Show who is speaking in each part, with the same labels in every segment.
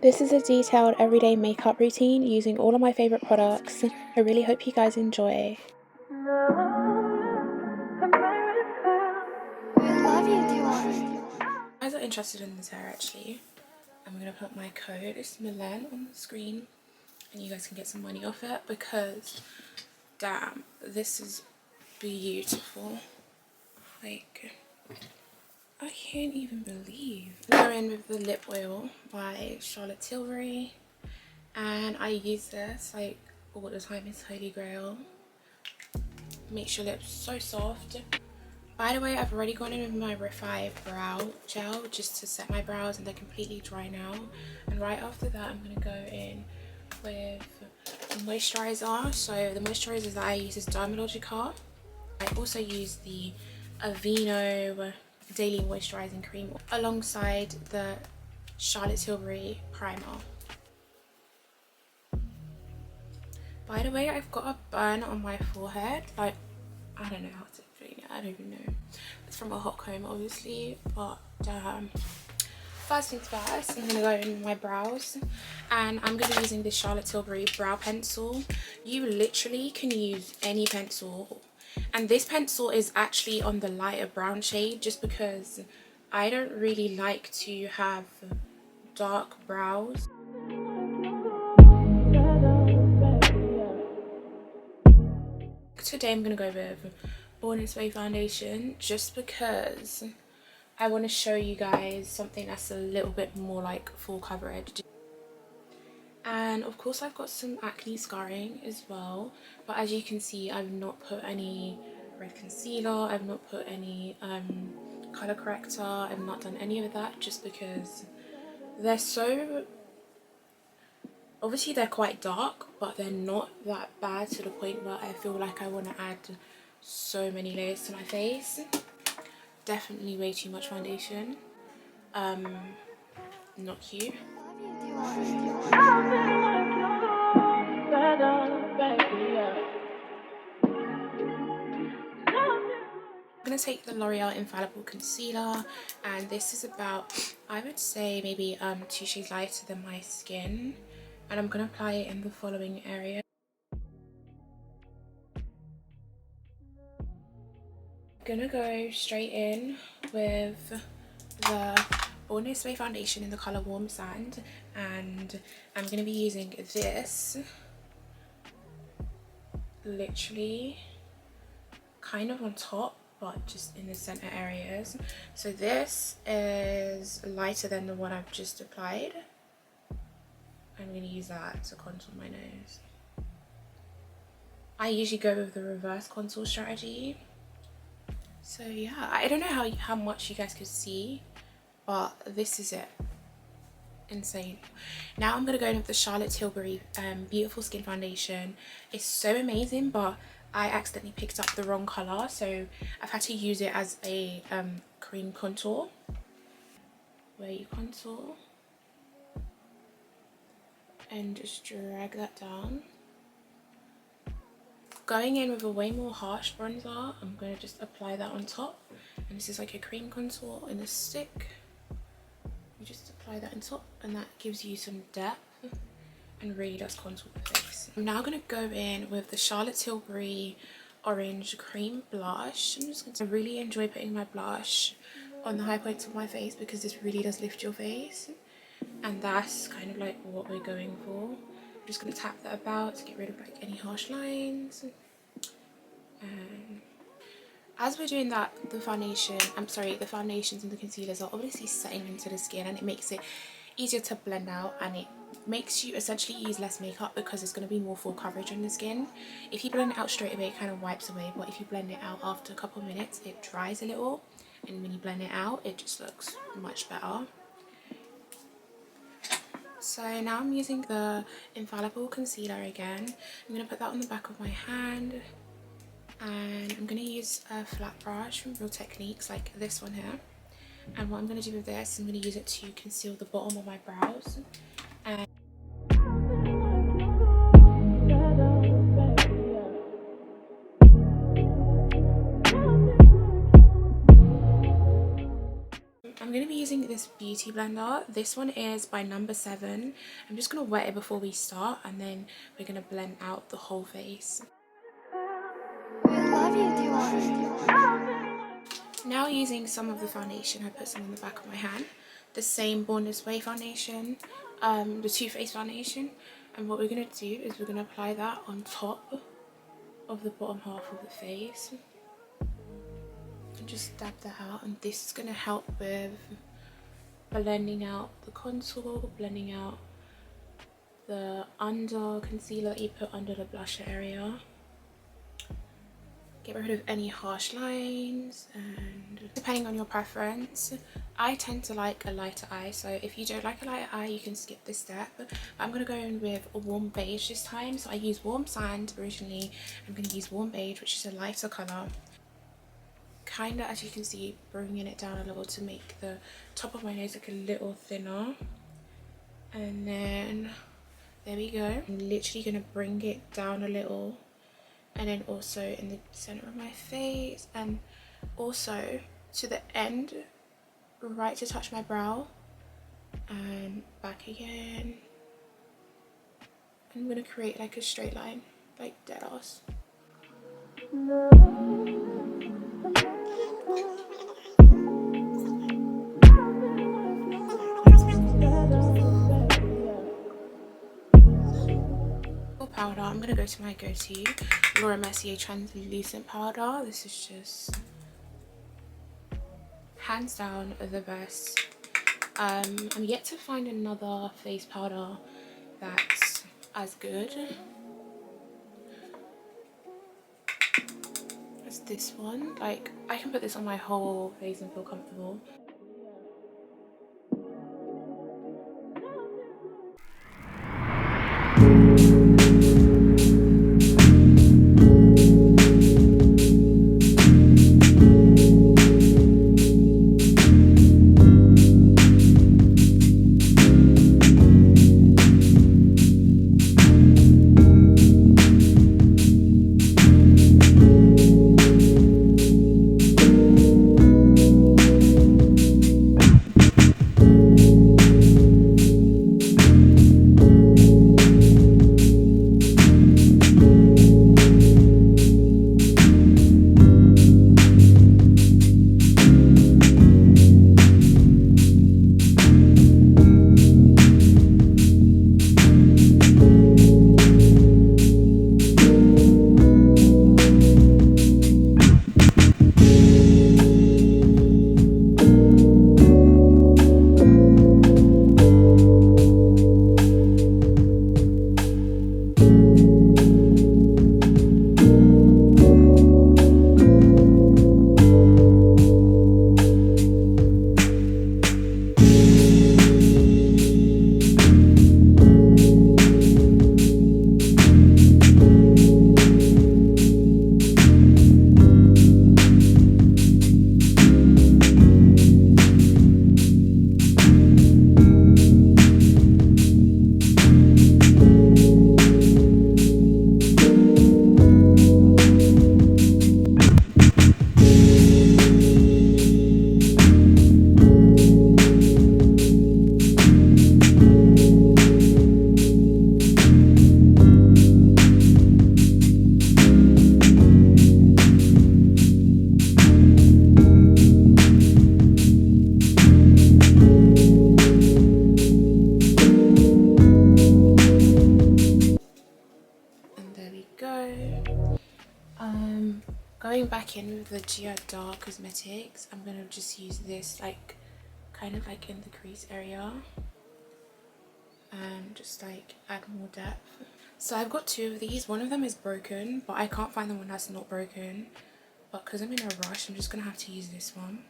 Speaker 1: This is a detailed everyday makeup routine using all of my favourite products. I really hope you guys enjoy.
Speaker 2: We love you, Jadore.
Speaker 1: If you guys are interested in this hair actually, I'm going to put my code, it's Milan, on the screen and you guys can get some money off it because damn, this is beautiful. Like, I can't even believe. I'm going in with the lip oil by Charlotte Tilbury and I use this like all the time. It's holy grail. Makes your lips so soft. By the way, I've already gone in with my Revive brow gel just to set my brows and they're completely dry now. And right after that I'm going to go in with the moisturizer. So the moisturizer that I use is Dermalogica. I also use the Aveeno Daily Moisturizing Cream alongside the Charlotte Tilbury Primer. By the way, I've got a burn on my forehead. Like, I don't know how to explain it. I don't even know. It's from a hot comb, obviously. But first things first, I'm gonna go in my brows, and I'm gonna be using this Charlotte Tilbury brow pencil. You literally can use any pencil. And this pencil is actually on the lighter brown shade just because I don't really like to have dark brows. Today I'm going to go with Born This Way foundation just because I want to show you guys something that's a little bit more like full coverage. And of course I've got some acne scarring as well, but as you can see I've not put any red concealer, I've not put any colour corrector, I've not done any of that just because they're so, obviously they're quite dark but they're not that bad to the point where I feel like I want to add so many layers to my face. Definitely way too much foundation. Not cute. I'm going to take the L'Oreal Infallible Concealer, and this is about, I would say maybe 2 shades lighter than my skin, and I'm going to apply it in the following area. I'm going to go straight in with the Born This Way foundation in the colour Warm Sand, and I'm going to be using this literally kind of on top but just in the center areas. So this is lighter than the one I've just applied. I'm going to use that to contour my nose. I usually go with the reverse contour strategy. So yeah, I don't know how much you guys could see, but this is it. Insane. Now I'm going to go in with the Charlotte Tilbury Beautiful Skin Foundation. It's so amazing, but I accidentally picked up the wrong colour, so I've had to use it as a cream contour, where you contour and just drag that down. Going in with a way more harsh bronzer, I'm going to just apply that on top, and this is like a cream contour in a stick. You just apply that on top and that gives you some depth and really does contour the face. I'm now going to go in with the Charlotte Tilbury Orange Cream Blush. I really enjoy putting my blush on the high points of my face because this really does lift your face, and that's kind of like what we're going for. I'm just going to tap that about to get rid of like any harsh lines. And as we're doing that, the foundations and the concealers are obviously setting into the skin, and it makes it easier to blend out, and it makes you essentially use less makeup because it's going to be more full coverage on the skin. If you blend it out straight away, it kind of wipes away, but if you blend it out after a couple of minutes, it dries a little, and when you blend it out, it just looks much better. So now I'm using the Infallible Concealer again. I'm going to put that on the back of my hand, and I'm going to use a flat brush from Real Techniques, like this one here. And what I'm going to do with this, I'm going to use it to conceal the bottom of my brows. And I'm going to be using this beauty blender. This one is by Number 7. I'm just going to wet it before we start, and then we're going to blend out the whole face.
Speaker 2: I love you, Jadore.
Speaker 1: Now using some of the foundation, I put some on the back of my hand. The same Born This Way foundation, the Too Faced foundation. And what we're going to do is we're going to apply that on top of the bottom half of the face. And just dab that out, and this is going to help with blending out the contour, blending out the under concealer that you put under the blusher area. Get rid of any harsh lines, and depending on your preference, I tend to like a lighter eye, so if you don't like a lighter eye you can skip this step. But I'm going to go in with a warm beige this time, so I used warm sand originally. I'm going to use warm beige, which is a lighter colour. Kind of, as you can see, bringing it down a little to make the top of my nose look a little thinner. And then there we go. I'm literally going to bring it down a little, and then also in the center of my face, and also to the end, right to touch my brow, and back again. I'm going to create like a straight line, like dead ass. Powder, I'm going to go to my go-to Laura Mercier translucent powder. This is just hands down the best. I'm yet to find another face powder that's as good as this one. Like, I can put this on my whole face and feel comfortable. Going back in with the Jadore Cosmetics, I'm gonna just use this like kind of like in the crease area and just like add more depth. So I've got two of these. One of them is broken, but I can't find the one that's not broken. But because I'm in a rush, I'm just gonna have to use this one.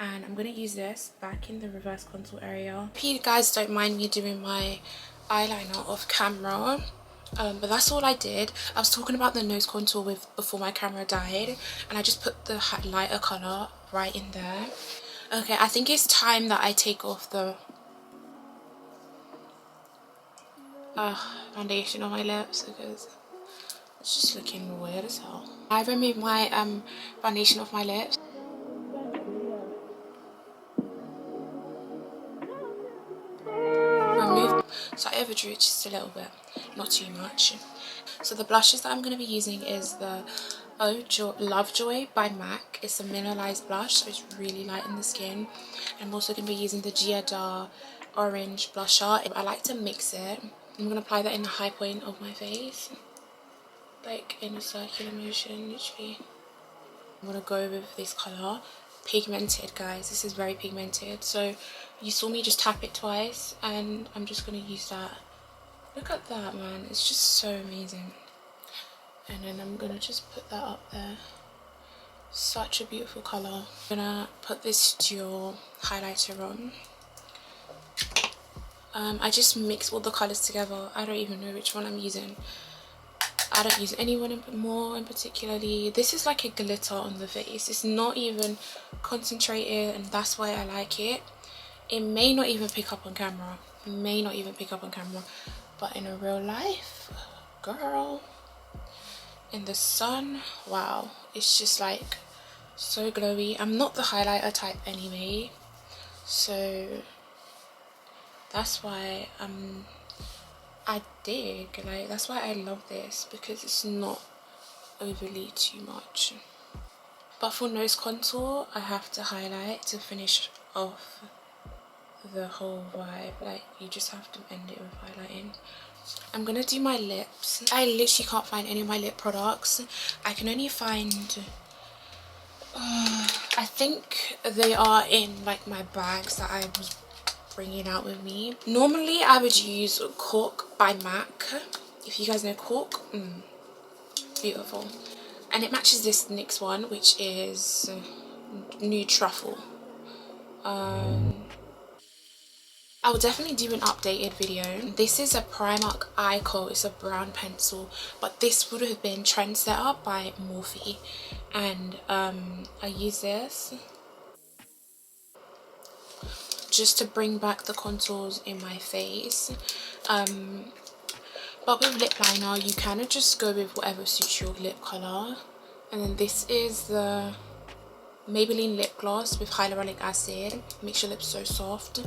Speaker 1: And I'm gonna use this back in the reverse contour area. If you guys don't mind me doing my eyeliner off camera, but that's all I did. I was talking about the nose contour with before my camera died, and I just put the lighter color right in there. Okay, I think it's time that I take off the foundation on my lips because it's just looking weird as hell. I removed my foundation off my lips. So I overdrew it just a little bit, not too much. So the blushes that I'm going to be using is the Lovejoy by MAC. It's a mineralized blush, so it's really light in the skin. I'm also going to be using the Jadore orange blusher. I like to mix it. I'm going to apply that in the high point of my face, like in a circular motion, literally. I'm going to go with this colour. Pigmented, guys. This is very pigmented. So you saw me just tap it twice, and I'm just going to use that. Look at that, man. It's just so amazing. And then I'm gonna just put that up there. Such a beautiful color. I'm gonna put this dual highlighter on. I just mix all the colors together. I don't even know which one I'm using. I don't use anyone more in particularly. This is like a glitter on the face. It's not even concentrated, and that's why I like it. It may not even pick up on camera. But in a real life, girl, in the sun, wow, it's just like so glowy. I'm not the highlighter type anyway, so that's why that's why I love this, because it's not overly too much. But for nose contour, I have to highlight to finish off the whole vibe. Like, you just have to end it with highlighting. I'm gonna do my lips. I literally can't find any of my lip products. I can only find I think they are in like my bags that I was bringing out with me. Normally I would use Cork by MAC. If you guys know Cork, beautiful. And it matches this NYX one, which is Nude Truffle. I will definitely do an updated video. This is a Primark eye coat. It's a brown pencil, but this would have been Trendsetter by Morphe, and I use this just to bring back the contours in my face. But with lip liner, you kind of just go with whatever suits your lip color. And then this is the Maybelline lip gloss with hyaluronic acid. Makes your lips so soft.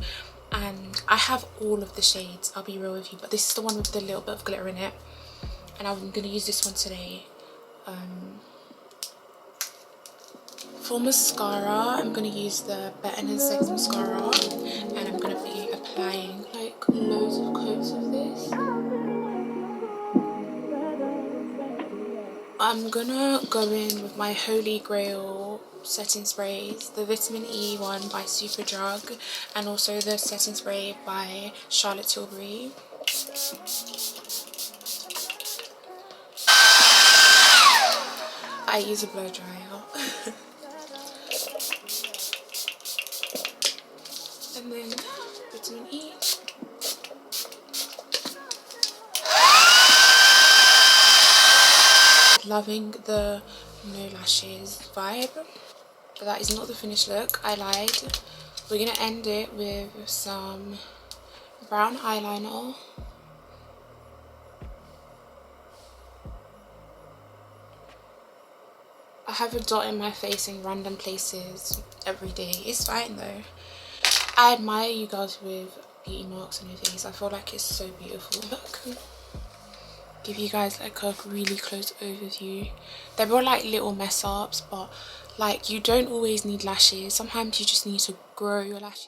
Speaker 1: And I have all of the shades, I'll be real with you, but this is the one with the little bit of glitter in it, and I'm gonna use this one today. For mascara, I'm gonna use the Better Than Sex mascara, and I'm gonna be applying like loads of coats of this. I'm gonna go in with my Holy Grail setting sprays, the vitamin E one by Superdrug, and also the setting spray by Charlotte Tilbury. I use a blow dryer. And then vitamin E. Loving the no lashes vibe, but that is not the finished look. I lied. We're gonna end it with some brown eyeliner. I have a dot in my face in random places every day. It's fine though. I admire you guys with beauty marks on your face. I feel like it's so beautiful. Look. Give you guys like a really close overview. They were like little mess ups, but like, you don't always need lashes. Sometimes you just need to grow your lashes.